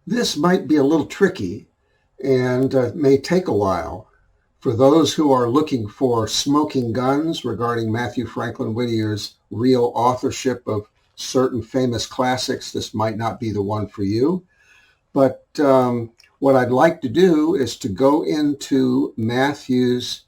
This might be a little tricky and may take a while. For those who are looking for smoking guns regarding Matthew Franklin Whittier's real authorship of certain famous classics, this might not be the one for you. But what I'd like to do is to go into Matthew's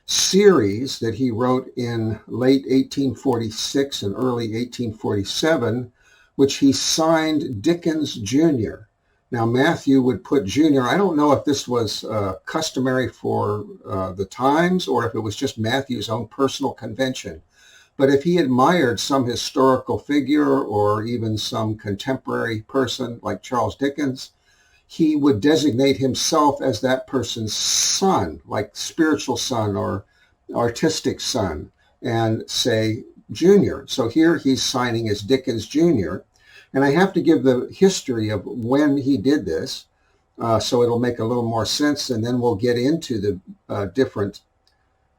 series that he wrote in late 1846 and early 1847, which he signed Dickens Jr. Now, Mathew would put Jr. I don't know if this was customary for the times or if it was just Mathew's own personal convention. But if he admired some historical figure or even some contemporary person like Charles Dickens, he would designate himself as that person's son, like spiritual son or artistic son, and say Junior. So here he's signing as Dickens Jr. And I have to give the history of when he did this, so it'll make a little more sense, and then we'll get into the different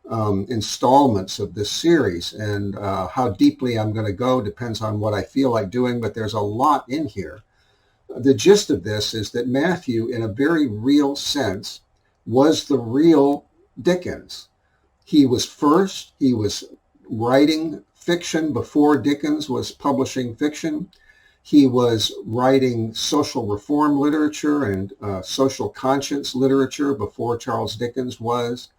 installments of this series. And how deeply I'm going to go depends on what I feel like doing, but there's a lot in here. The gist of this is that Mathew, in a very real sense, was the real Dickens. He was first. He was writing fiction before Dickens was publishing fiction. He was writing social reform literature and social conscience literature before Charles Dickens was.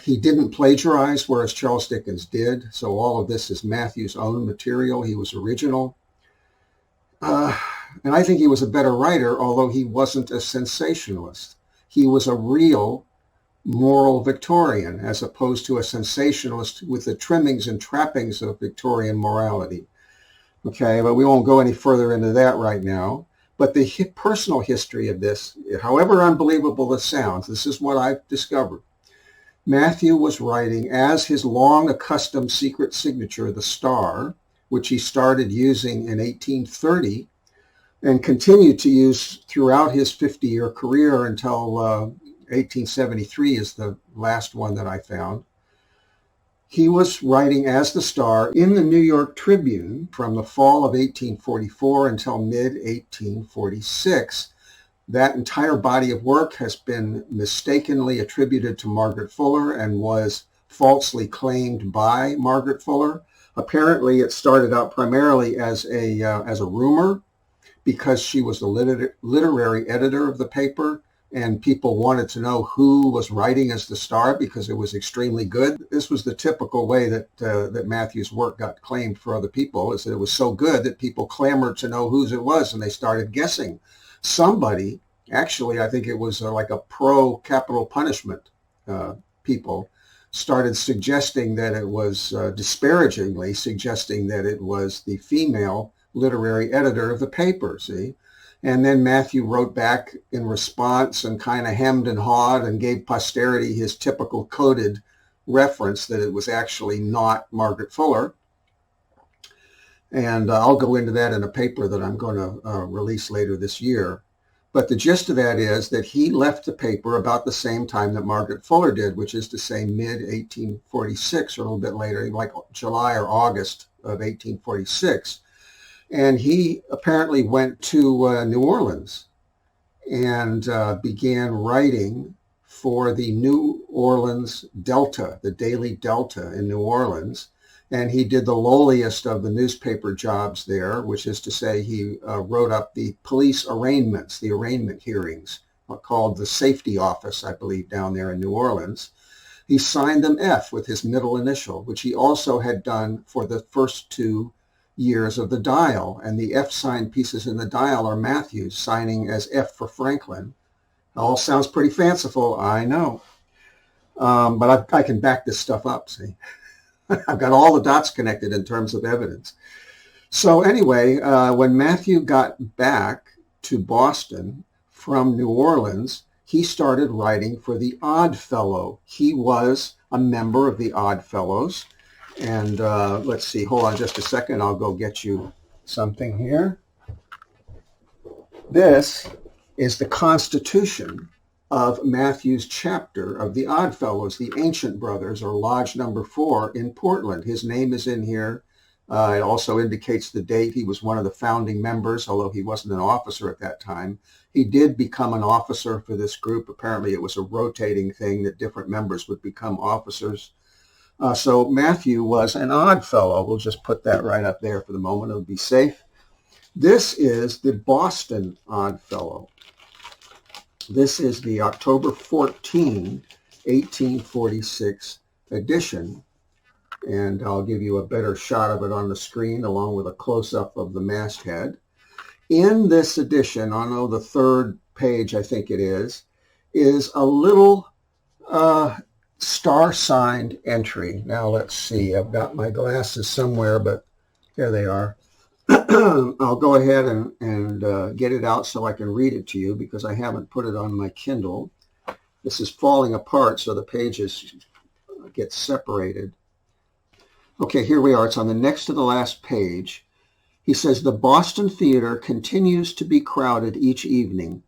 He didn't plagiarize, whereas Charles Dickens did. So all of this is Mathew's own material. He was original. And I think he was a better writer, although he wasn't a sensationalist. He was a real moral Victorian, as opposed to a sensationalist with the trimmings and trappings of Victorian morality. Okay, but we won't go any further into that right now. But the personal history of this, however unbelievable this sounds, this is what I've discovered. Mathew was writing as his long accustomed secret signature, the star, which he started using in 1830 and continued to use throughout his 50-year career until 1873 is the last one that I found. He was writing as the star in the New York Tribune from the fall of 1844 until mid-1846. That entire body of work has been mistakenly attributed to Margaret Fuller and was falsely claimed by Margaret Fuller. Apparently, it started out primarily as a rumor because she was the literary editor of the paper, and people wanted to know who was writing as the star because it was extremely good. This was the typical way that Mathew's work got claimed for other people, is that it was so good that people clamored to know whose it was, and they started guessing. Somebody, actually, I think it was like a pro-capital punishment people, started suggesting that it was, disparagingly suggesting that it was the female literary editor of the paper, see? And then Mathew wrote back in response and kind of hemmed and hawed and gave posterity his typical coded reference that it was actually not Margaret Fuller. And I'll go into that in a paper that I'm going to release later this year. But the gist of that is that he left the paper about the same time that Margaret Fuller did, which is to say mid-1846 or a little bit later, like July or August of 1846. And he apparently went to New Orleans and began writing for the New Orleans Delta, the Daily Delta in New Orleans. And he did the lowliest of the newspaper jobs there, which is to say he wrote up the police arraignments, the arraignment hearings, called the Safety Office, I believe, down there in New Orleans. He signed them F with his middle initial, which he also had done for the first 2 years of the Dial. And the F-signed pieces in the Dial are Mathew's, signing as F for Franklin. It all sounds pretty fanciful, I know. But I can back this stuff up, see. I've got all the dots connected in terms of evidence. So anyway, when Mathew got back to Boston from New Orleans, he started writing for the Odd Fellow. He was a member of the Odd Fellows. And let's see, hold on just a second. I'll go get you something here. This is the Constitution of Mathew's chapter of the Odd Fellows, the Ancient Brothers, or Lodge Number 4 in Portland. His name is in here. It also indicates the date. He was one of the founding members, although he wasn't an officer at that time. He did become an officer for this group. Apparently, it was a rotating thing that different members would become officers. So Mathew was an odd fellow. We'll just put that right up there for the moment. It'll be safe. This is the Boston Odd Fellow. This is the October 14, 1846 edition. And I'll give you a better shot of it on the screen along with a close-up of the masthead. In this edition, on the third page, I think it is a little star-signed entry. Now let's see. I've got my glasses somewhere, but here they are. I'll go ahead and get it out so I can read it to you because I haven't put it on my Kindle. This is falling apart, so the pages get separated. Okay, here we are. It's on the next to the last page. He says, the Boston Theater continues to be crowded each evening.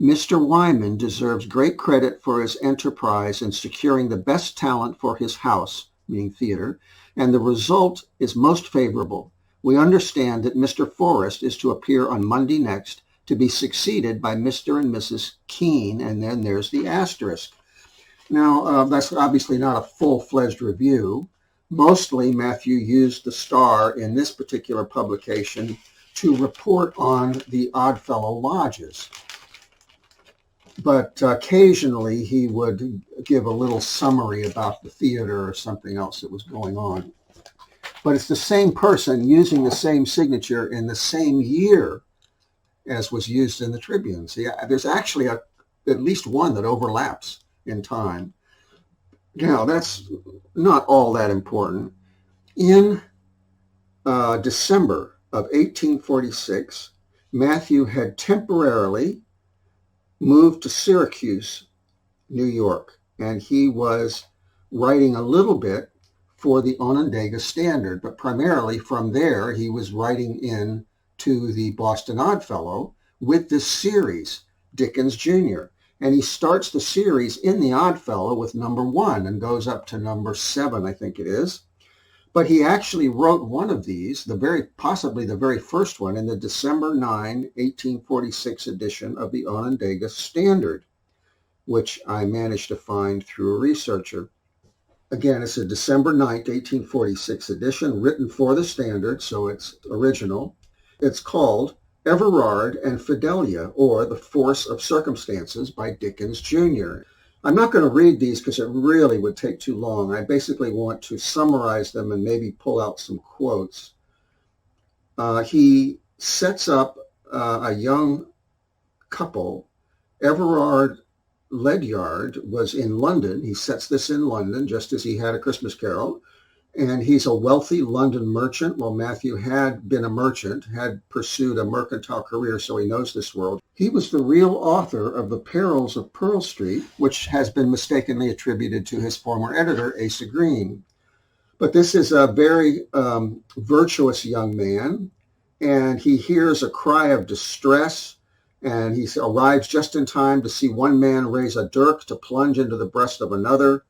Mr. Wyman deserves great credit for his enterprise in securing the best talent for his house, meaning theater, and the result is most favorable. We understand that Mr. Forrest is to appear on Monday next, to be succeeded by Mr. and Mrs. Keene, and then there's the asterisk. Now, that's obviously not a full-fledged review. Mostly, Mathew used the star in this particular publication to report on the Oddfellow lodges. But occasionally, he would give a little summary about the theater or something else that was going on. But it's the same person using the same signature in the same year as was used in the Tribune. See, there's actually at least one that overlaps in time. Now, that's not all that important. In December of 1846, Mathew had temporarily moved to Syracuse, New York, and he was writing a little bit for the Onondaga Standard, but primarily from there he was writing in to the Boston Oddfellow with this series, Dickens Jr., and he starts the series in the Oddfellow with number 1 and goes up to number 7, I think it is. But he actually wrote one of these, possibly the very first one, in the December 9, 1846 edition of the Onondaga Standard, which I managed to find through a researcher. Again, it's a December 9th, 1846 edition, written for the Standard, so it's original. It's called Everard and Fidelia, or The Force of Circumstances by Dickens Jr. I'm not going to read these because it really would take too long. I basically want to summarize them and maybe pull out some quotes. He sets up a young couple. Everard Ledyard was in London. He sets this in London just as he had A Christmas Carol. And he's a wealthy London merchant. Well, Mathew had been a merchant, had pursued a mercantile career, so he knows this world. He was the real author of The Perils of Pearl Street, which has been mistakenly attributed to his former editor, Asa Green. But this is a very virtuous young man, and he hears a cry of distress, and he arrives just in time to see one man raise a dirk to plunge into the breast of another.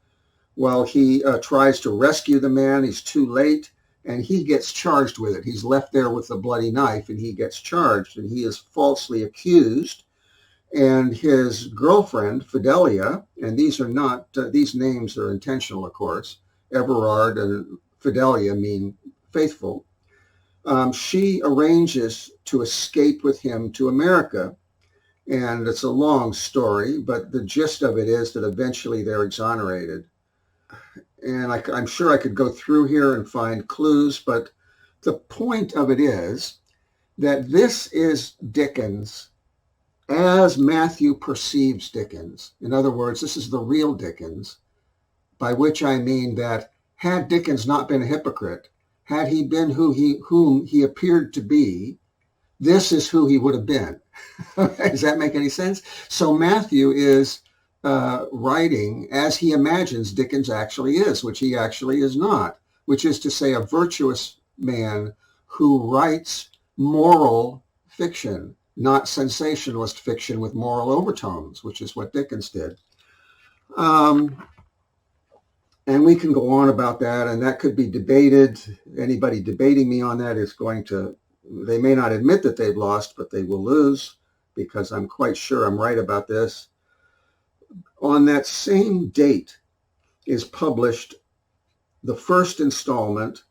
While he tries to rescue the man, he's too late, and he gets charged with it. He's left there with the bloody knife, and he gets charged, and he is falsely accused. And his girlfriend, Fidelia, and these names are intentional, of course. Everard and Fidelia mean faithful. She arranges to escape with him to America. And it's a long story, but the gist of it is that eventually they're exonerated. And I'm sure I could go through here and find clues, but the point of it is that this is Dickens as Mathew perceives Dickens. In other words, this is the real Dickens, by which I mean that had Dickens not been a hypocrite, had he been whom he appeared to be, this is who he would have been. Does that make any sense? So Mathew is writing as he imagines Dickens actually is, which he actually is not, which is to say a virtuous man who writes moral fiction, not sensationalist fiction with moral overtones, which is what Dickens did. And we can go on about that, and that could be debated. Anybody debating me on that is going to, they may not admit that they've lost, but they will lose, because I'm quite sure I'm right about this. On that same date is published the first installment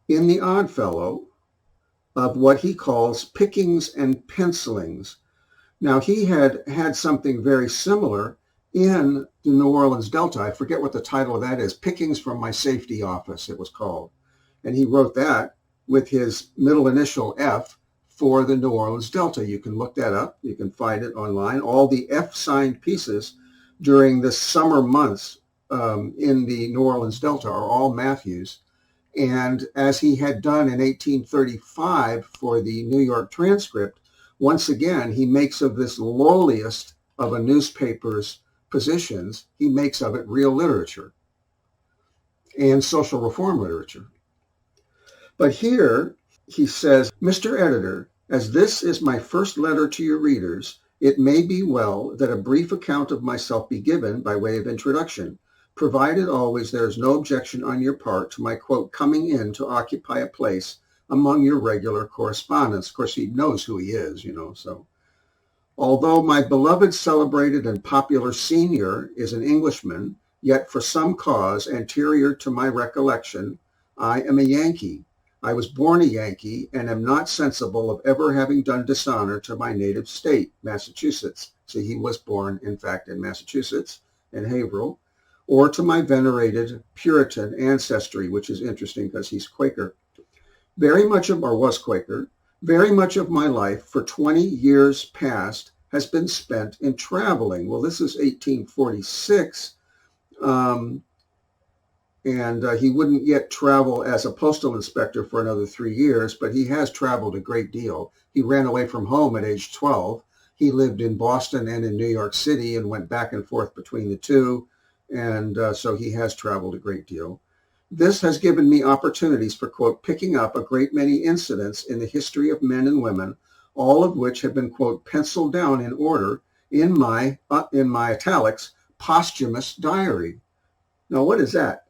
in the Oddfellow of what he calls Pickings and Pencilings. Now, he had something very similar in the New Orleans Delta. I forget what the title of that is. Pickings from My Safety Office, it was called. And he wrote that with his middle initial F for the New Orleans Delta. You can look that up. You can find it online. All the F-signed pieces during the summer months in the New Orleans Delta are all Mathew's. And as he had done in 1835 for the New York Transcript, once again, he makes of this lowliest of a newspaper's positions, he makes of it real literature and social reform literature. But here he says, Mr. Editor, as this is my first letter to your readers, it may be well that a brief account of myself be given by way of introduction, provided always there is no objection on your part to my, quote, coming in to occupy a place among your regular correspondents. Of course, he knows who he is, so. Although my beloved, celebrated, and popular senior is an Englishman, yet for some cause anterior to my recollection, I am a Yankee. I was born a Yankee and am not sensible of ever having done dishonor to my native state, Massachusetts. See, he was born, in fact, in Massachusetts, in Haverhill, or to my venerated Puritan ancestry, which is interesting because he's Quaker. Was Quaker. Very much of my life for 20 years past has been spent in traveling. Well, this is 1846, and he wouldn't yet travel as a postal inspector for another 3 years, but he has traveled a great deal. He ran away from home at age 12. He lived in Boston and in New York City and went back and forth between the two, and so he has traveled a great deal. This has given me opportunities for, quote, picking up a great many incidents in the history of men and women, all of which have been, quote, penciled down in order in my italics, posthumous diary. Now, what is that?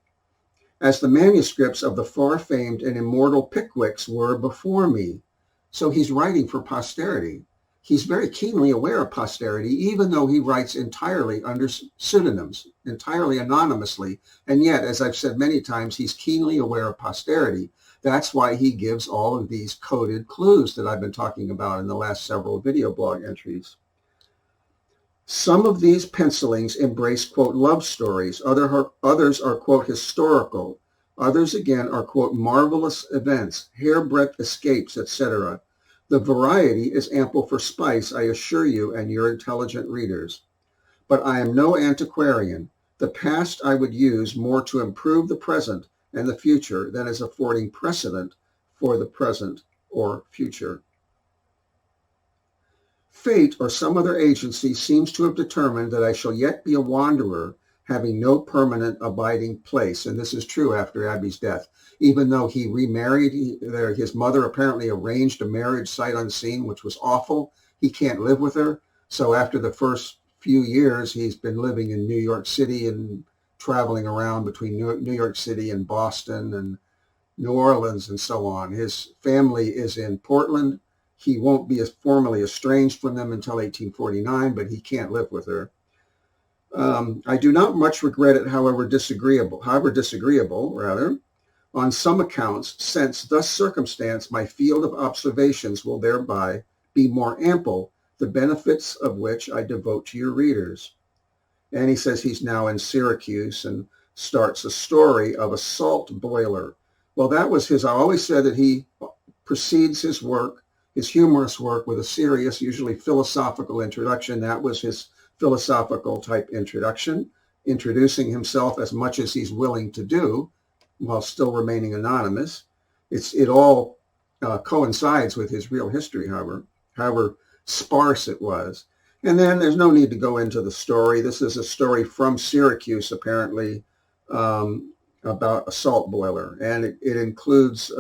As the manuscripts of the far-famed and immortal Pickwicks were before me. So he's writing for posterity. He's very keenly aware of posterity, even though he writes entirely under pseudonyms, entirely anonymously. And yet, as I've said many times, he's keenly aware of posterity. That's why he gives all of these coded clues that I've been talking about in the last several video blog entries. Some of these pencilings embrace, quote, love stories. Others are, quote, historical. Others, again, are, quote, marvelous events, hairbreadth escapes, etc. The variety is ample for spice, I assure you, and your intelligent readers. But I am no antiquarian. The past I would use more to improve the present and the future than as affording precedent for the present or future. Fate or some other agency seems to have determined that I shall yet be a wanderer, having no permanent abiding place. And this is true after Abby's death. Even though he remarried, his mother apparently arranged a marriage sight unseen, which was awful. He can't live with her. So after the first few years, he's been living in New York City and traveling around between New York City and Boston and New Orleans and so on. His family is in Portland. He won't be formally estranged from them until 1849, but he can't live with her. I do not much regret it, however disagreeable, on some accounts, since thus circumstanced, my field of observations will thereby be more ample, the benefits of which I devote to your readers. And he says he's now in Syracuse and starts a story of a salt boiler. Well, that was I always said that he precedes his work, his humorous work, with a serious, usually philosophical introduction. That was his philosophical type introduction, introducing himself as much as he's willing to do while still remaining anonymous. It all coincides with his real history, however sparse it was. And then there's no need to go into the story. This is a story from Syracuse, apparently, about a salt boiler. And it includes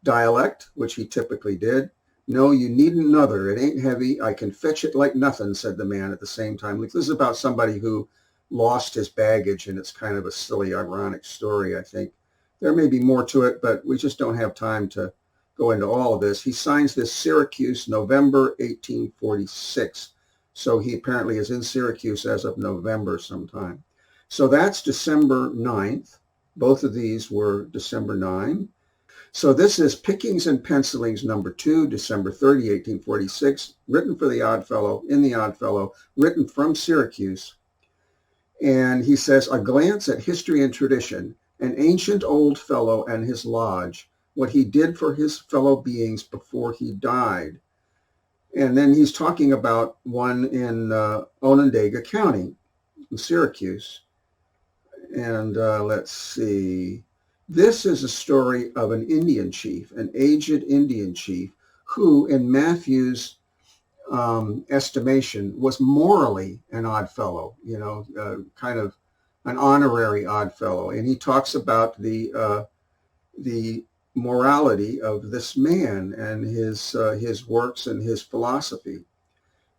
dialect, which he typically did. No, you needn't another. It ain't heavy. I can fetch it like nothing, said the man at the same time. This is about somebody who lost his baggage, and it's kind of a silly, ironic story, I think. There may be more to it, but we just don't have time to go into all of this. He signs this Syracuse, November 1846. So he apparently is in Syracuse as of November sometime. So that's December 9th. Both of these were December 9. So this is Pickings and Pencilings number 2, December 30, 1846, written for the Oddfellow, in the Oddfellow, written from Syracuse. And he says, a glance at history and tradition, an ancient old fellow and his lodge, what he did for his fellow beings before he died. And then he's talking about one in Onondaga County, in Syracuse. And let's see. This is a story of an Indian chief, an aged Indian chief, who in Matthew's estimation was morally an odd fellow, kind of an honorary odd fellow. And he talks about the morality of this man and his works and his philosophy.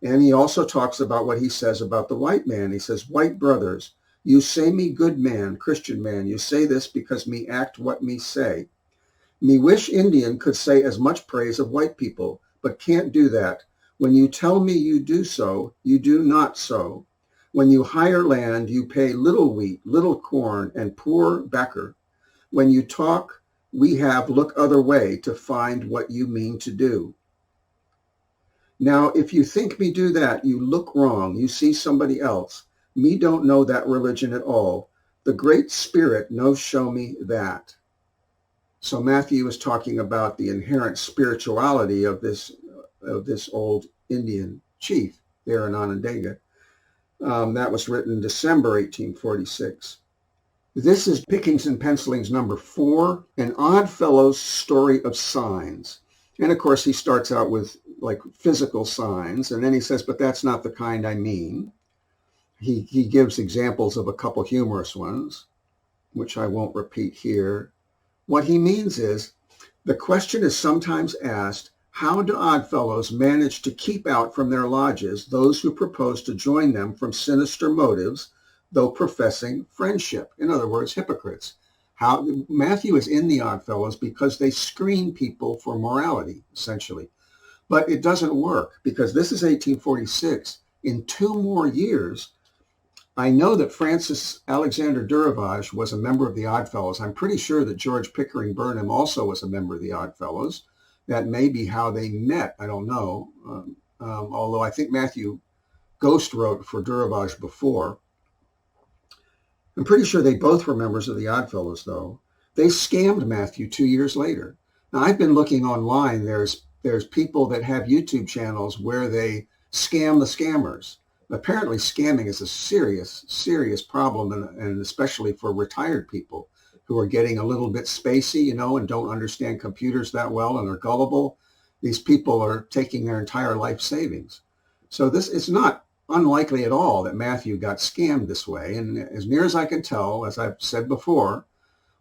And he also talks about what he says about the white man. He says, white brothers, you say me good man, Christian man, you say this because me act what me say. Me wish Indian could say as much praise of white people, but can't do that. When you tell me you do so, you do not so. When you hire land, you pay little wheat, little corn, and poor backer. When you talk, we have look other way to find what you mean to do. Now, if you think me do that, you look wrong. You see somebody else. Me don't know that religion at all. The Great Spirit no show me that. So Matthew is talking about the inherent spirituality of this old Indian chief there in Onondaga. That was written December 1846. This is Pickings and Pencilings number 4, An Oddfellow's Story of Signs. And of course, he starts out with like physical signs, and then he says, but that's not the kind I mean. He gives examples of a couple humorous ones, which I won't repeat here. What he means is, the question is sometimes asked, how do Oddfellows manage to keep out from their lodges those who propose to join them from sinister motives, though professing friendship? In other words, hypocrites. Matthew is in the Oddfellows because they screen people for morality, essentially. But it doesn't work because this is 1846. In 2 more years, I know that Francis Alexander Durivage was a member of the Oddfellows. I'm pretty sure that George Pickering Burnham also was a member of the Oddfellows. That may be how they met. I don't know. Although I think Matthew ghost wrote for Durivage before. I'm pretty sure they both were members of the Oddfellows, though. They scammed Matthew 2 years later. Now, I've been looking online. There's people that have YouTube channels where they scam the scammers. Apparently, scamming is a serious, serious problem, and especially for retired people who are getting a little bit spacey, and don't understand computers that well and are gullible. These people are taking their entire life savings. So this is not unlikely at all that Matthew got scammed this way. And as near as I can tell, as I've said before,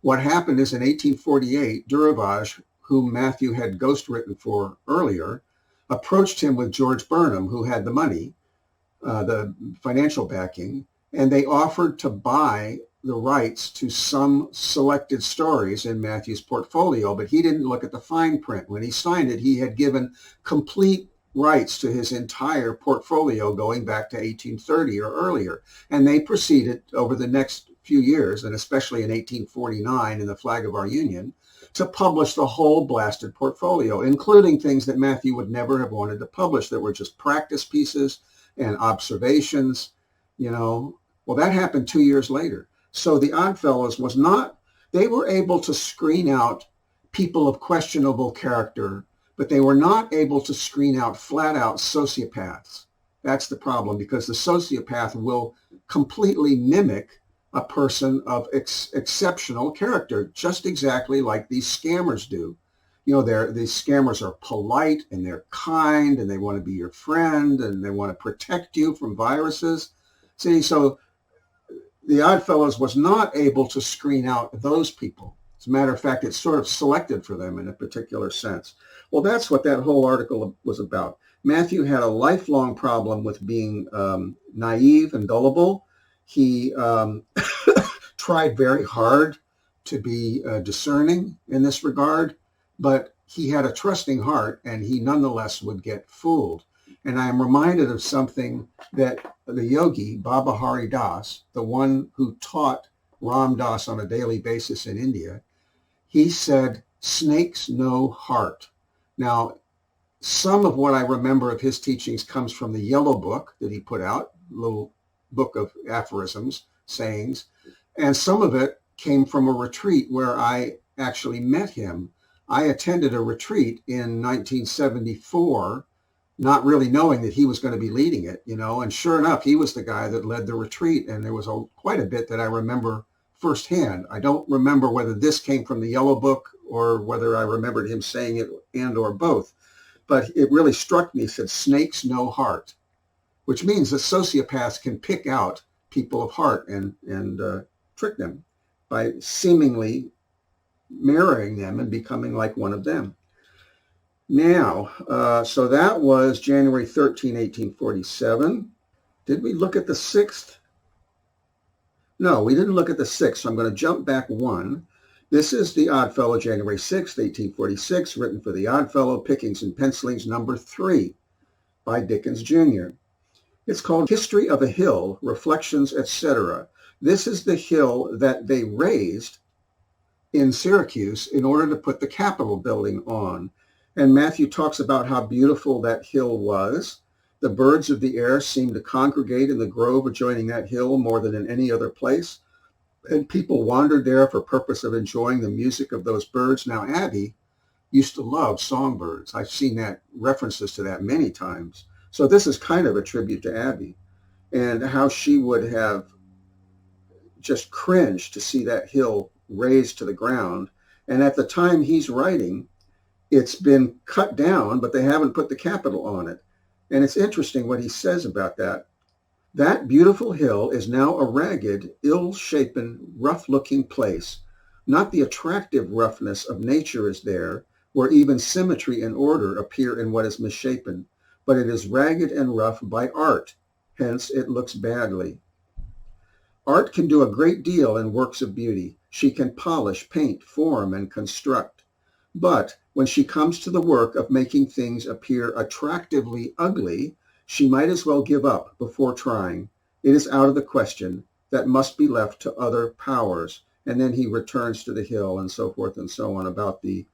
what happened is in 1848, Durivage, whom Matthew had ghostwritten for earlier, approached him with George Burnham, who had the money, the financial backing, and they offered to buy the rights to some selected stories in Matthew's portfolio, but he didn't look at the fine print. When he signed it, he had given complete rights to his entire portfolio going back to 1830 or earlier. And they proceeded over the next few years, and especially in 1849 in the Flag of Our Union, to publish the whole blasted portfolio, including things that Matthew would never have wanted to publish that were just practice pieces and observations, Well, that happened 2 years later. So the Oddfellows they were able to screen out people of questionable character, but they were not able to screen out flat out sociopaths. That's the problem, because the sociopath will completely mimic a person of exceptional character, just exactly like these scammers do. These scammers are polite and they're kind and they want to be your friend and they want to protect you from viruses. See, so the Oddfellows was not able to screen out those people. As a matter of fact, it's sort of selected for them in a particular sense. Well, that's what that whole article was about. Matthew had a lifelong problem with being naive and gullible. He tried very hard to be discerning in this regard, but he had a trusting heart, and he nonetheless would get fooled. And I am reminded of something that the yogi, Baba Hari Das, the one who taught Ram Dass on a daily basis in India, he said, snakes know heart. Now, some of what I remember of his teachings comes from the yellow book that he put out, little book of aphorisms, sayings, and some of it came from a retreat where I actually met him. I attended a retreat in 1974, not really knowing that he was going to be leading it, and sure enough, he was the guy that led the retreat, and there was quite a bit that I remember firsthand. I don't remember whether this came from the yellow book or whether I remembered him saying it and or both. But it really struck me. It said, snakes know heart, which means that sociopaths can pick out people of heart and trick them by seemingly marrying them and becoming like one of them. Now, so that was January 13, 1847. Did we look at the 6th? No, we didn't look at the 6th, so I'm going to jump back one. This is The Oddfellow, January 6th, 1846, written for The Oddfellow, Pickings and Pencilings, number 3, by Dickens, Jr. It's called History of a Hill, Reflections, etc. This is the hill that they raised in Syracuse in order to put the Capitol building on. And Mathew talks about how beautiful that hill was. The birds of the air seemed to congregate in the grove adjoining that hill more than in any other place. And people wandered there for purpose of enjoying the music of those birds. Now, Abby used to love songbirds. I've seen that references to that many times. So this is kind of a tribute to Abby and how she would have just cringed to see that hill razed to the ground. And at the time he's writing, it's been cut down, but they haven't put the Capitol on it. And it's interesting what he says about that. That beautiful hill is now a ragged, ill-shapen, rough-looking place. Not the attractive roughness of nature is there, where even symmetry and order appear in what is misshapen, but it is ragged and rough by art, hence it looks badly. Art can do a great deal in works of beauty. She can polish, paint, form, and construct. But when she comes to the work of making things appear attractively ugly, she might as well give up before trying. It is out of the question. That must be left to other powers. And then he returns to the hill and so forth and so on about the,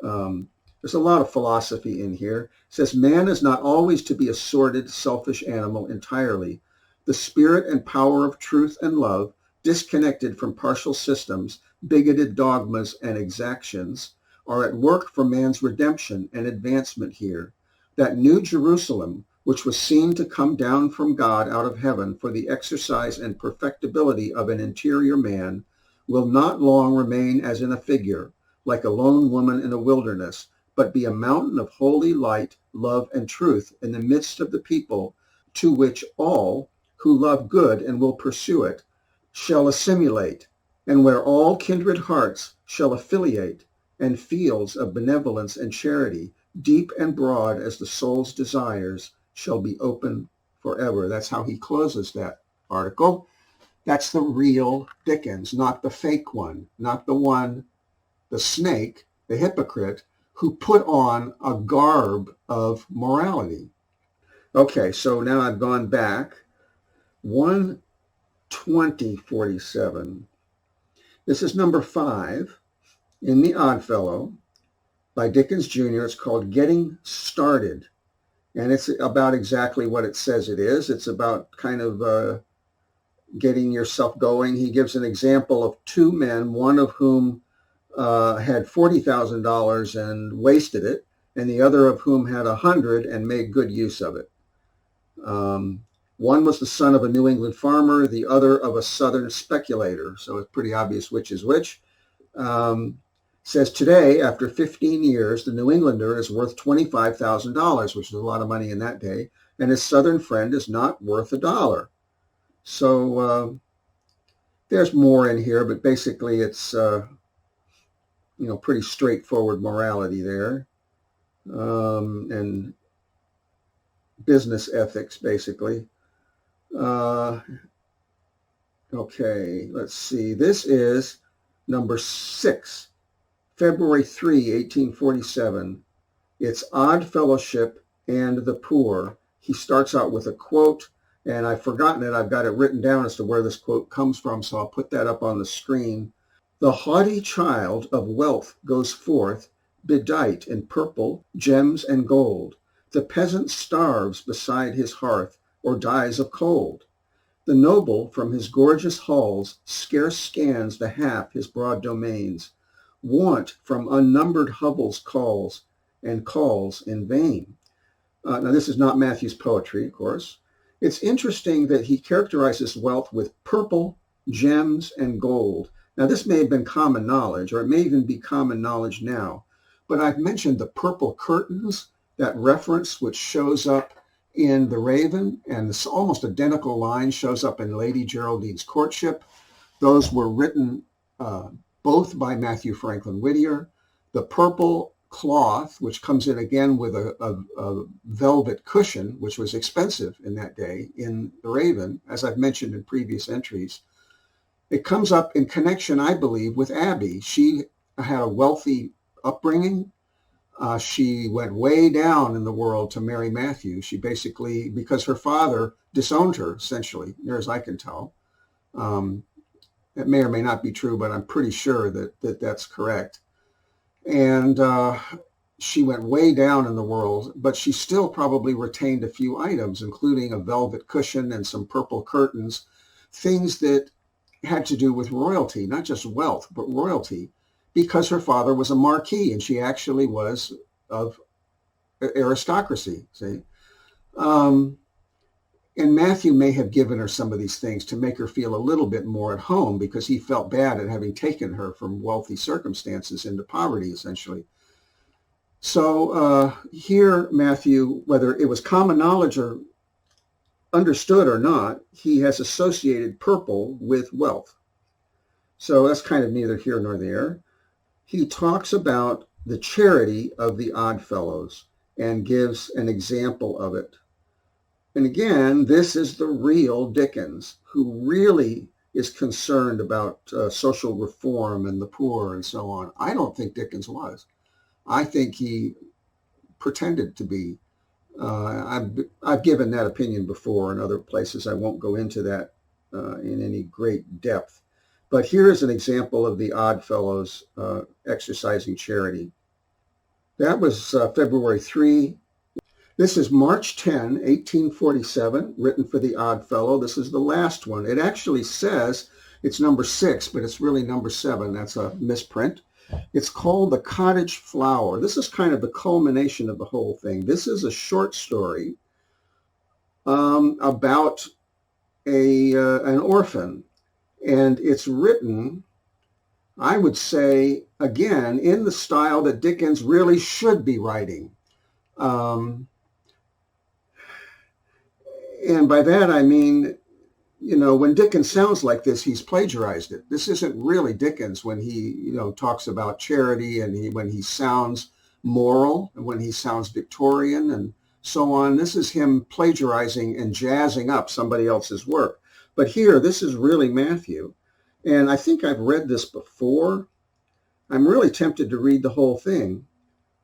there's a lot of philosophy in here. It says, man is not always to be a sordid, selfish animal entirely. The spirit and power of truth and love, disconnected from partial systems, bigoted dogmas, and exactions, are at work for man's redemption and advancement here. That New Jerusalem, which was seen to come down from God out of heaven for the exercise and perfectibility of an interior man, will not long remain as in a figure, like a lone woman in a wilderness, but be a mountain of holy light, love, and truth in the midst of the people, to which all who love good and will pursue it shall assimilate, and where all kindred hearts shall affiliate, and fields of benevolence and charity, deep and broad as the soul's desires, shall be open forever. That's how he closes that article. That's the real Dickens, not the fake one, not the one, the snake, the hypocrite, who put on a garb of morality. Okay, so now I've gone back. 12047. This is number 5 in The Oddfellow by Dickens Jr. It's called Getting Started. And it's about exactly what it says it is. It's about kind of getting yourself going. He gives an example of 2 men, one of whom had $40,000 and wasted it, and the other of whom had 100 and made good use of it. One was the son of a New England farmer, the other of a Southern speculator. So it's pretty obvious which is which. Says today, after 15 years, the New Englander is worth $25,000, which is a lot of money in that day, and his Southern friend is not worth $1. So there's more in here, but basically it's pretty straightforward morality there, and business ethics basically. Okay, let's see. This is number 6, February 3, 1847. It's Odd Fellowship and the Poor. He starts out with a quote, and I've forgotten it. I've got it written down as to where this quote comes from, so I'll put that up on the screen. The haughty child of wealth goes forth, bedight in purple, gems, and gold. The peasant starves beside his hearth, or dies of cold. The noble from his gorgeous halls scarce scans the half his broad domains. Want from unnumbered hovels calls, and calls in vain. Now, this is not Mathew's poetry, of course. It's interesting that he characterizes wealth with purple, gems, and gold. Now, this may have been common knowledge, or it may even be common knowledge now, but I've mentioned the purple curtains, that reference which shows up in The Raven, and this almost identical line shows up in Lady Geraldine's Courtship. Those were written both by Matthew Franklin Whittier. The purple cloth, which comes in again with a velvet cushion, which was expensive in that day in The Raven, as I've mentioned in previous entries. It comes up in connection, I believe, with Abby. She had a wealthy upbringing. She went way down in the world to marry Mathew. She basically, because her father disowned her, essentially, near as I can tell. It may or may not be true, but I'm pretty sure that that's correct. And she went way down in the world, but she still probably retained a few items, including a velvet cushion and some purple curtains, things that had to do with royalty, not just wealth, but royalty, because her father was a marquis and she actually was of aristocracy, see? And Mathew may have given her some of these things to make her feel a little bit more at home because he felt bad at having taken her from wealthy circumstances into poverty, essentially. So here, Mathew, whether it was common knowledge or understood or not, he has associated purple with wealth. So that's kind of neither here nor there. He talks about the charity of the Oddfellows and gives an example of it. And again, this is the real Dickens, who really is concerned about social reform and the poor and so on. I don't think Dickens was. I think he pretended to be. I've given that opinion before in other places. I won't go into that in any great depth. But here is an example of the Oddfellows exercising charity. That was February 3. This is March 10, 1847, written for the Oddfellow. This is the last one. It actually says it's number 6, but it's really number 7. That's a misprint. It's called The Cottage Flower. This is kind of the culmination of the whole thing. This is a short story about an orphan. And it's written, I would say, again, in the style that Dickens really should be writing. And by that, I mean, you know, when Dickens sounds like this, he's plagiarized it. This isn't really Dickens when he, you know, talks about charity and when he sounds moral and when he sounds Victorian and so on. This is him plagiarizing and jazzing up somebody else's work. But here, this is really Mathew. And I think I've read this before. I'm really tempted to read the whole thing.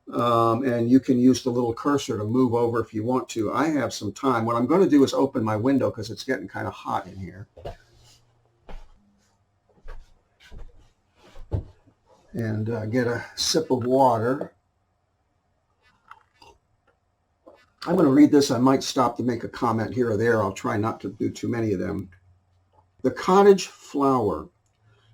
And you can use the little cursor to move over if you want to. I have some time. What I'm going to do is open my window because it's getting kind of hot in here. And get a sip of water. I'm going to read this. I might stop to make a comment here or there. I'll try not to do too many of them. The Cottage Flower.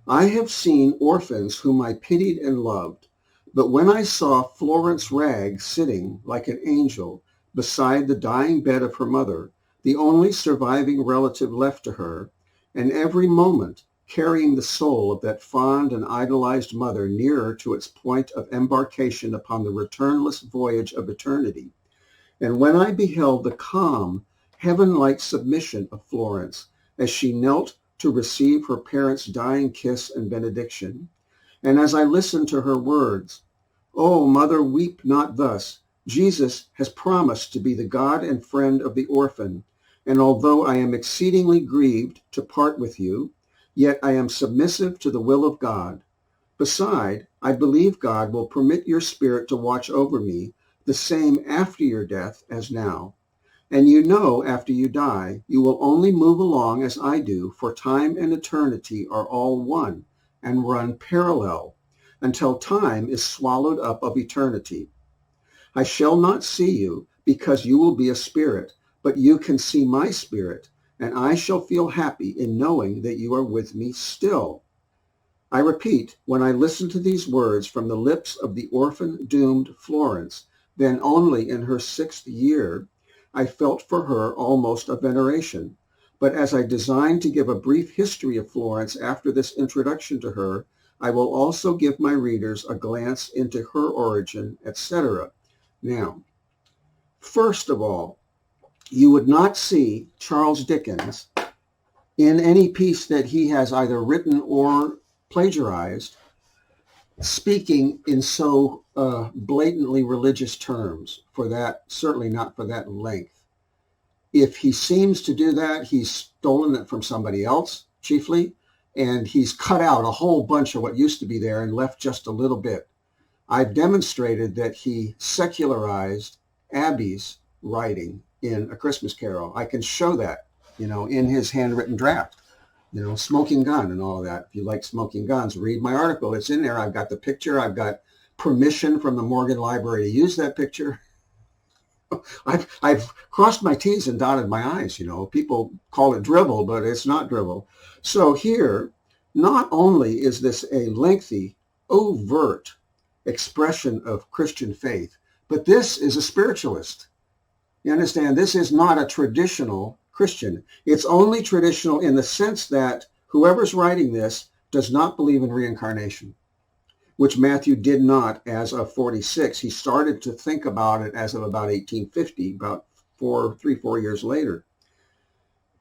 I have seen orphans whom I pitied and loved. But when I saw Florence Ragg sitting like an angel beside the dying bed of her mother, the only surviving relative left to her, and every moment carrying the soul of that fond and idolized mother nearer to its point of embarkation upon the returnless voyage of eternity, and when I beheld the calm, heaven-like submission of Florence as she knelt to receive her parents' dying kiss and benediction, and as I listened to her words, "Oh, mother, weep not thus. Jesus has promised to be the God and friend of the orphan, and although I am exceedingly grieved to part with you, Yet I am submissive to the will of God. Beside, I believe God will permit your spirit to watch over me, the same after your death as now. And you know after you die, you will only move along as I do, for time and eternity are all one and run parallel until time is swallowed up of eternity. I shall not see you because you will be a spirit, but you can see my spirit, and I shall feel happy in knowing that you are with me still. I repeat, when I listened to these words from the lips of the orphan-doomed Florence, then only in her 6th year, I felt for her almost a veneration. But as I designed to give a brief history of Florence after this introduction to her, I will also give my readers a glance into her origin, etc. Now, first of all, you would not see Charles Dickens in any piece that he has either written or plagiarized speaking in so blatantly religious terms for that, certainly not for that length. If he seems to do that, he's stolen it from somebody else, chiefly, and he's cut out a whole bunch of what used to be there and left just a little bit. I've demonstrated that he secularized Abbey's writing in A Christmas Carol. I can show that, in his handwritten draft, Smoking Gun and all of that. If you like Smoking Guns, read my article. It's in there. I've got the picture. I've got permission from the Morgan Library to use that picture. I've crossed my T's and dotted my I's. People call it dribble, but it's not dribble. So here, not only is this a lengthy, overt expression of Christian faith, but this is a spiritualist. You understand? This is not a traditional Christian. It's only traditional in the sense that whoever's writing this does not believe in reincarnation, which Mathew did not as of 46. He started to think about it as of about 1850, about 4 years later.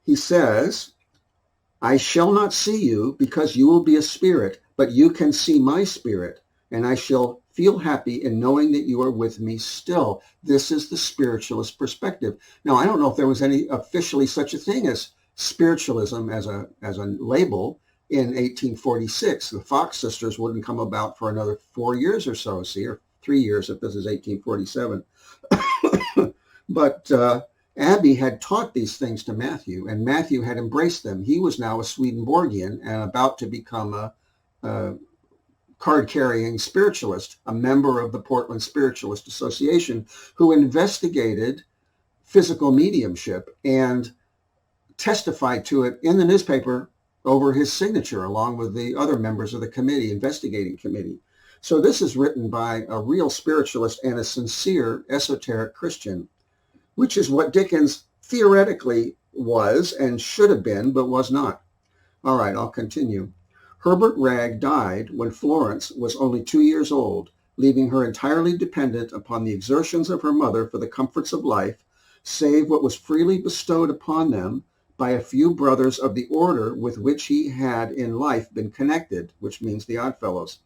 He says, I shall not see you because you will be a spirit, but you can see my spirit, and I shall feel happy in knowing that you are with me still. This is the spiritualist perspective. Now, I don't know if there was any officially such a thing as spiritualism as a label in 1846. The Fox sisters wouldn't come about for another 4 years or so, or 3 years if this is 1847. But Abbey had taught these things to Mathew, and Mathew had embraced them. He was now a Swedenborgian and about to become a card-carrying spiritualist, a member of the Portland Spiritualist Association, who investigated physical mediumship and testified to it in the newspaper over his signature, along with the other members of the investigating committee. So this is written by a real spiritualist and a sincere esoteric Christian, which is what Dickens theoretically was and should have been, but was not. All right, I'll continue. Herbert Wragg died when Florence was only 2 years old, leaving her entirely dependent upon the exertions of her mother for the comforts of life, save what was freely bestowed upon them by a few brothers of the order with which he had in life been connected, which means the Oddfellows.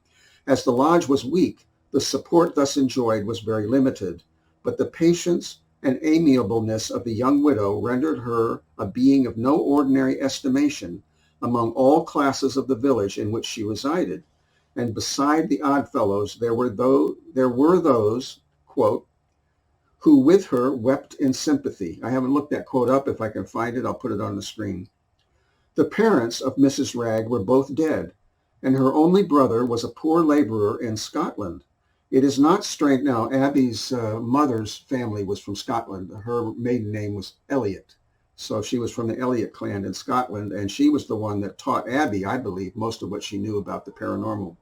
As the lodge was weak, the support thus enjoyed was very limited, but the patience and amiableness of the young widow rendered her a being of no ordinary estimation among all classes of the village in which she resided. And beside the Oddfellows, there were those, quote, who with her wept in sympathy. I haven't looked that quote up. If I can find it, I'll put it on the screen. The parents of Mrs. Wragg were both dead, and her only brother was a poor laborer in Scotland. It is not strange. Now, Abbey's mother's family was from Scotland. Her maiden name was Elliot. So she was from the Elliot clan in Scotland, and she was the one that taught Abbey, I believe, most of what she knew about the paranormal.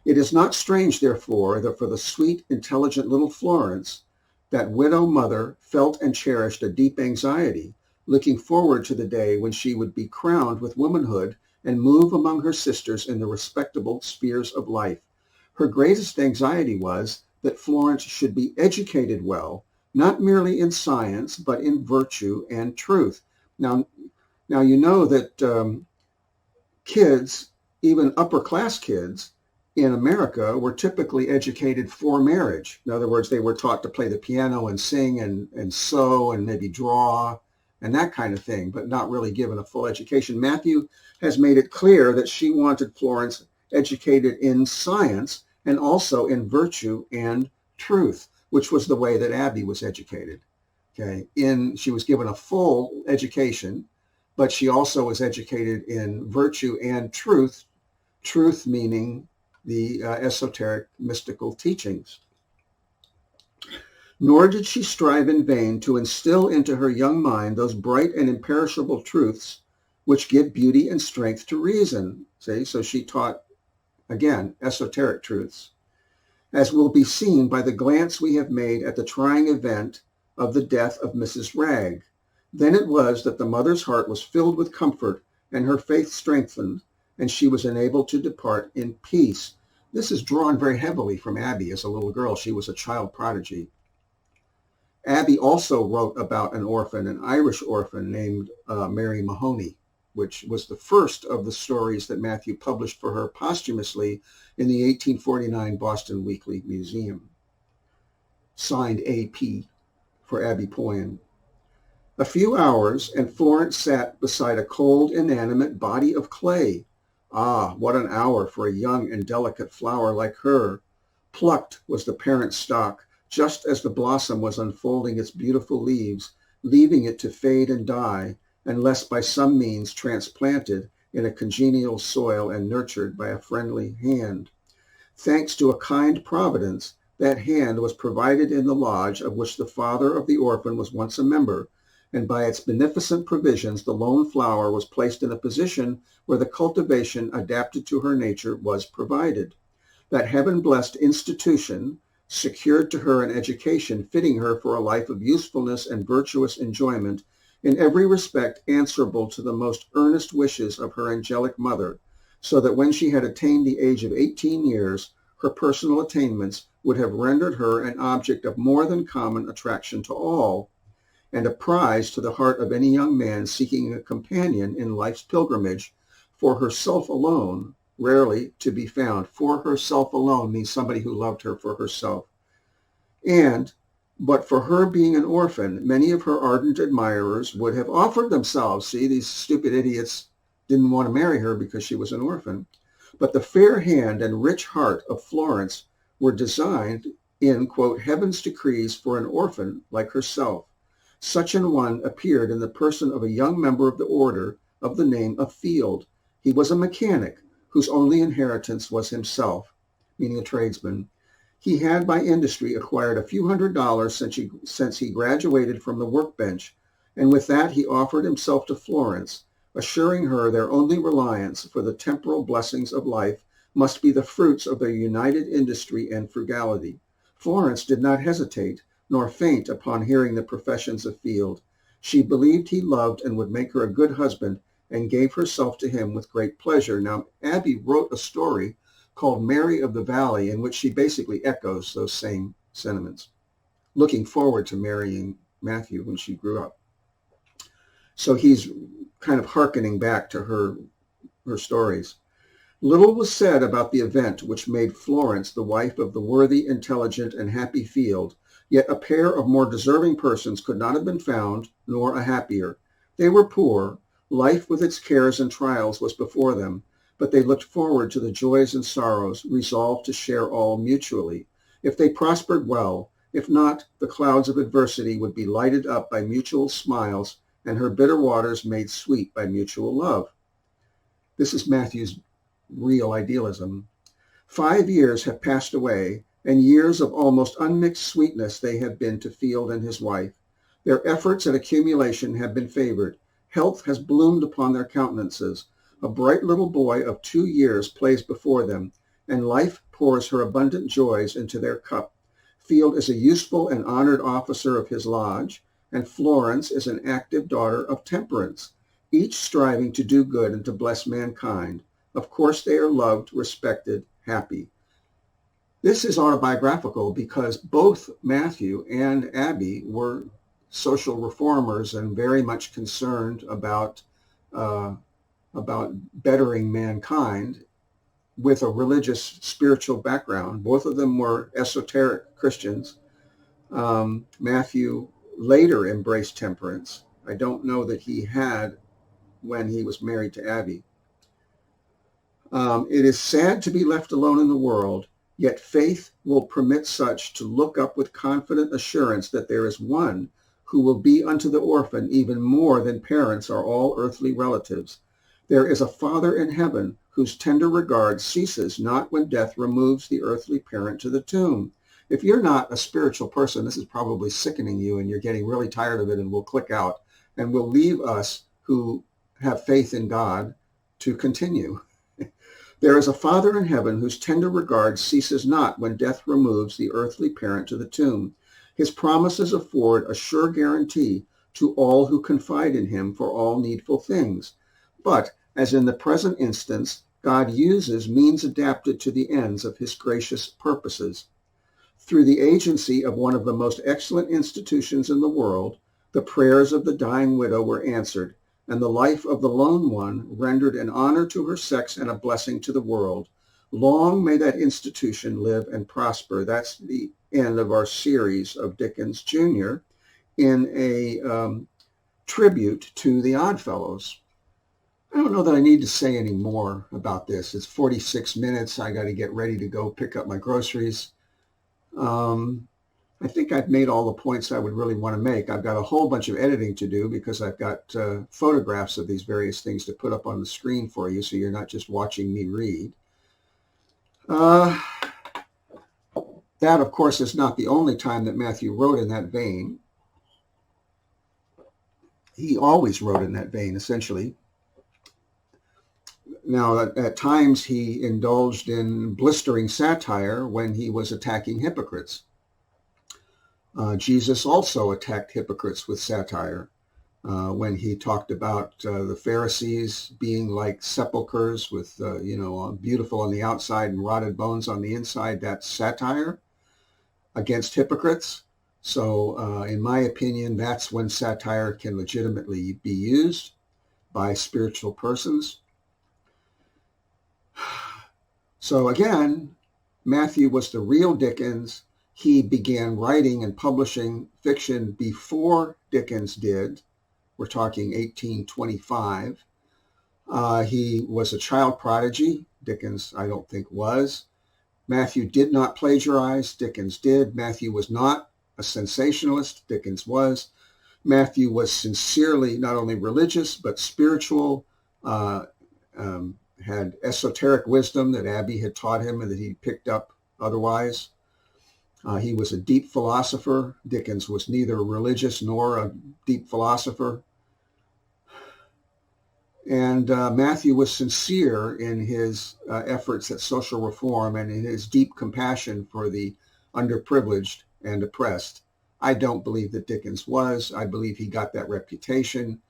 It is not strange, therefore, that for the sweet, intelligent little Florence, that widow mother felt and cherished a deep anxiety, looking forward to the day when she would be crowned with womanhood and move among her sisters in the respectable spheres of life. Her greatest anxiety was that Florence should be educated well, not merely in science, but in virtue and truth. Now you know that kids, even upper-class kids in America, were typically educated for marriage. In other words, they were taught to play the piano and sing and sew and maybe draw and that kind of thing, but not really given a full education. Mathew has made it clear that she wanted Florence educated in science and also in virtue and truth, which was the way that Abby was educated. Okay, she was given a full education, but she also was educated in virtue and truth. Truth meaning the esoteric mystical teachings. Nor did she strive in vain to instill into her young mind those bright and imperishable truths which give beauty and strength to reason. See, so she taught, again, esoteric truths, as will be seen by the glance we have made at the trying event of the death of Mrs. Ragg. Then it was that the mother's heart was filled with comfort and her faith strengthened, and she was enabled to depart in peace. This is drawn very heavily from Abby as a little girl. She was a child prodigy. Abby also wrote about an orphan, an Irish orphan named Mary Mahoney, which was the first of the stories that Mathew published for her posthumously in the 1849 Boston Weekly Museum. Signed A.P. for Abby Poyen. A few hours, and Florence sat beside a cold, inanimate body of clay. Ah, what an hour for a young and delicate flower like her! Plucked was the parent stalk, just as the blossom was unfolding its beautiful leaves, leaving it to fade and die, unless by some means transplanted in a congenial soil and nurtured by a friendly hand. Thanks to a kind providence, that hand was provided in the lodge of which the father of the orphan was once a member, and by its beneficent provisions the lone flower was placed in a position where the cultivation adapted to her nature was provided. That heaven-blessed institution secured to her an education fitting her for a life of usefulness and virtuous enjoyment, in every respect answerable to the most earnest wishes of her angelic mother, so that when she had attained the age of 18 years, her personal attainments would have rendered her an object of more than common attraction to all, and a prize to the heart of any young man seeking a companion in life's pilgrimage, for herself alone, rarely to be found. For herself alone means somebody who loved her for herself. But for her being an orphan, many of her ardent admirers would have offered themselves. See, these stupid idiots didn't want to marry her because she was an orphan. But the fair hand and rich heart of Florence were designed in, quote, heaven's decrees for an orphan like herself. Such an one appeared in the person of a young member of the order of the name of Field. He was a mechanic whose only inheritance was himself, meaning a tradesman. He had by industry acquired a few $100s since he graduated from the workbench, and with that he offered himself to Florence, assuring her their only reliance for the temporal blessings of life must be the fruits of their united industry and frugality. Florence did not hesitate nor faint upon hearing the professions of Field. She believed he loved and would make her a good husband, and gave herself to him with great pleasure. Now, Abby wrote a story called Mary of the Valley, in which she basically echoes those same sentiments, looking forward to marrying Mathew when she grew up. So he's kind of hearkening back to her stories. Little was said about the event which made Florence the wife of the worthy, intelligent, and happy Field, yet a pair of more deserving persons could not have been found, nor a happier. They were poor. Life with its cares and trials was before them, but they looked forward to the joys and sorrows, resolved to share all mutually. If they prospered, well; if not, the clouds of adversity would be lighted up by mutual smiles, and her bitter waters made sweet by mutual love. This is Mathew's real idealism. 5 years have passed away, and years of almost unmixed sweetness they have been to Field and his wife. Their efforts at accumulation have been favored. Health has bloomed upon their countenances. A bright little boy of 2 years plays before them, and life pours her abundant joys into their cup. Field is a useful and honored officer of his lodge, and Florence is an active daughter of temperance, each striving to do good and to bless mankind. Of course they are loved, respected, happy. This is autobiographical because both Mathew and Abby were social reformers and very much concerned about bettering mankind with a religious, spiritual background. Both of them were esoteric Christians. Mathew later embraced temperance. I don't know that he had when he was married to Abby. It is sad to be left alone in the world, yet faith will permit such to look up with confident assurance that there is one who will be unto the orphan even more than parents are all earthly relatives. There is a Father in heaven whose tender regard ceases not when death removes the earthly parent to the tomb. If you're not a spiritual person, this is probably sickening you and you're getting really tired of it, and we'll click out and we'll leave us who have faith in God to continue. There is a Father in heaven whose tender regard ceases not when death removes the earthly parent to the tomb. His promises afford a sure guarantee to all who confide in him for all needful things. But, as in the present instance, God uses means adapted to the ends of his gracious purposes. Through the agency of one of the most excellent institutions in the world, the prayers of the dying widow were answered, and the life of the lone one rendered an honor to her sex and a blessing to the world. Long may that institution live and prosper. That's the end of our series of Dickens Jr. in a tribute to the Oddfellows. I don't know that I need to say any more about this. It's 46 minutes. I got to get ready to go pick up my groceries. I think I've made all the points I would really want to make. I've got a whole bunch of editing to do because I've got photographs of these various things to put up on the screen for you, so you're not just watching me read. That, of course, is not the only time that Mathew wrote in that vein. He always wrote in that vein, essentially. Now, at times he indulged in blistering satire when he was attacking hypocrites. Jesus also attacked hypocrites with satire when he talked about the Pharisees being like sepulchres with, beautiful on the outside and rotted bones on the inside. That's satire against hypocrites. So in my opinion, that's when satire can legitimately be used by spiritual persons. So again, Mathew was the real Dickens. He began writing and publishing fiction before Dickens did. We're talking 1825. He was a child prodigy. Dickens, I don't think, was. Mathew did not plagiarize. Dickens did. Mathew was not a sensationalist. Dickens was. Mathew was sincerely not only religious, but spiritual, had esoteric wisdom that Abby had taught him and that he picked up otherwise. He was a deep philosopher. Dickens was neither religious nor a deep philosopher. And Mathew was sincere in his efforts at social reform and in his deep compassion for the underprivileged and oppressed. I don't believe that Dickens was. I believe he got that reputation,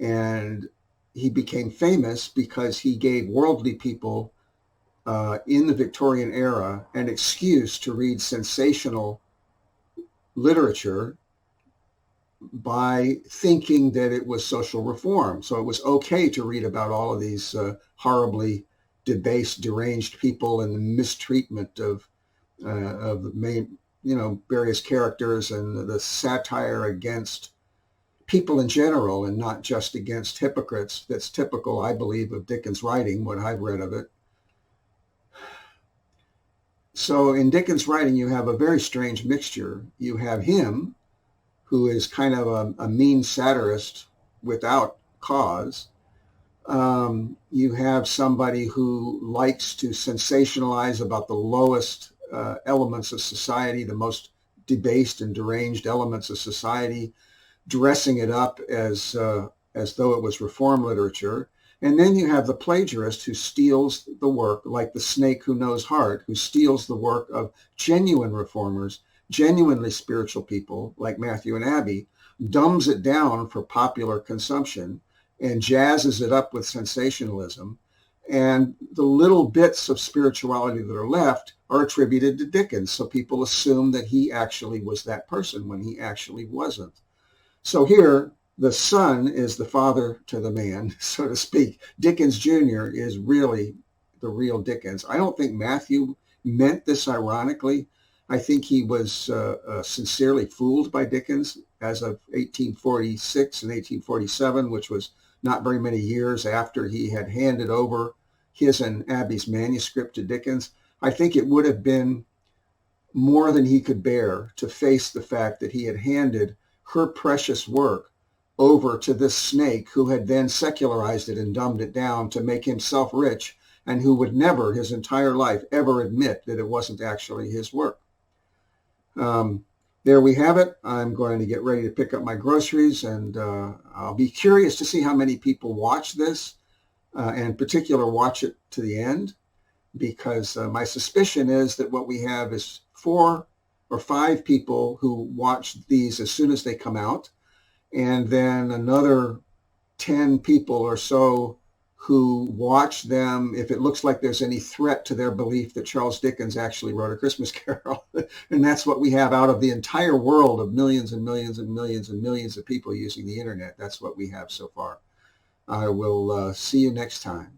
and he became famous because he gave worldly people in the Victorian era an excuse to read sensational literature by thinking that it was social reform. So it was okay to read about all of these horribly debased, deranged people and the mistreatment of the main, various characters and the satire against people in general and not just against hypocrites. That's typical, I believe, of Dickens' writing, what I've read of it. So in Dickens' writing, you have a very strange mixture. You have him, who is kind of a mean satirist without cause. You have somebody who likes to sensationalize about the lowest elements of society, the most debased and deranged elements of society, dressing it up as though it was reform literature. And then you have the plagiarist who steals the work, like the snake who knows heart, who steals the work of genuine reformers, genuinely spiritual people like Mathew and Abby, dumbs it down for popular consumption and jazzes it up with sensationalism. And the little bits of spirituality that are left are attributed to Dickens. So people assume that he actually was that person when he actually wasn't. So here, the son is the father to the man, so to speak. Dickens Jr. is really the real Dickens. I don't think Mathew meant this ironically. I think he was sincerely fooled by Dickens as of 1846 and 1847, which was not very many years after he had handed over his and Abby's manuscript to Dickens. I think it would have been more than he could bear to face the fact that he had handed her precious work over to this snake who had then secularized it and dumbed it down to make himself rich, and who would never his entire life ever admit that it wasn't actually his work. There we have it. I'm going to get ready to pick up my groceries, and I'll be curious to see how many people watch this, and in particular watch it to the end, because my suspicion is that what we have is 4 or 5 people who watch these as soon as they come out, and then another 10 people or so who watch them if it looks like there's any threat to their belief that Charles Dickens actually wrote A Christmas Carol. And that's what we have out of the entire world of millions and millions and millions and millions of people using the internet. That's what we have so far. I will see you next time.